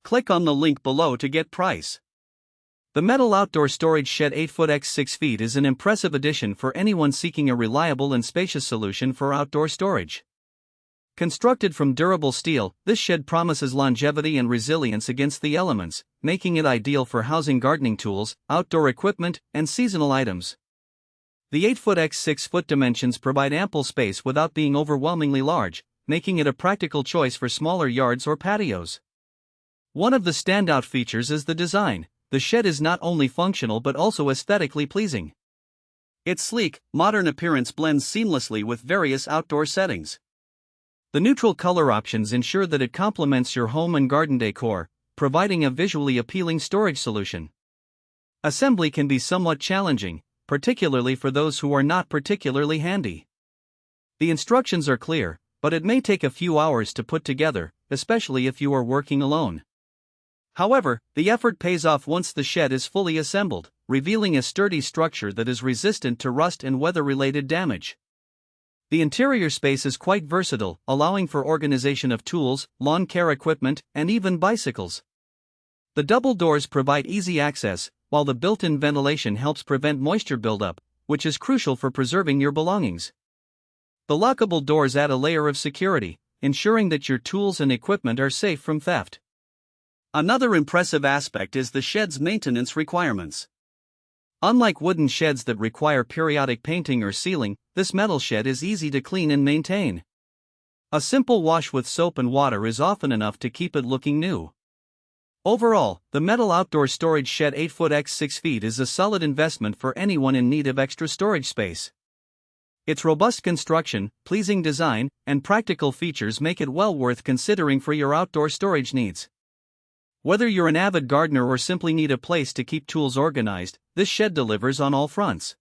Click on the link below to get price. The metal outdoor storage shed 8 foot x 6 feet is an impressive addition for anyone seeking a reliable and spacious solution for outdoor storage. Constructed from durable steel, this shed promises longevity and resilience against the elements, making it ideal for housing gardening tools, outdoor equipment, and seasonal items. The 8 foot x 6 foot dimensions provide ample space without being overwhelmingly large, making it a practical choice for smaller yards or patios. One of the standout features is the design. The shed is not only functional but also aesthetically pleasing. Its sleek, modern appearance blends seamlessly with various outdoor settings. The neutral color options ensure that it complements your home and garden decor, providing a visually appealing storage solution. Assembly can be somewhat challenging, particularly for those who are not particularly handy. The instructions are clear, but it may take a few hours to put together, especially if you are working alone. However, the effort pays off once the shed is fully assembled, revealing a sturdy structure that is resistant to rust and weather-related damage. The interior space is quite versatile, allowing for organization of tools, lawn care equipment, and even bicycles. The double doors provide easy access, while the built-in ventilation helps prevent moisture buildup, which is crucial for preserving your belongings. The lockable doors add a layer of security, ensuring that your tools and equipment are safe from theft. Another impressive aspect is the shed's maintenance requirements. Unlike wooden sheds that require periodic painting or sealing, this metal shed is easy to clean and maintain. A simple wash with soap and water is often enough to keep it looking new. Overall, the metal outdoor storage shed 8 foot x 6 feet is a solid investment for anyone in need of extra storage space. Its robust construction, pleasing design, and practical features make it well worth considering for your outdoor storage needs. Whether you're an avid gardener or simply need a place to keep tools organized, this shed delivers on all fronts.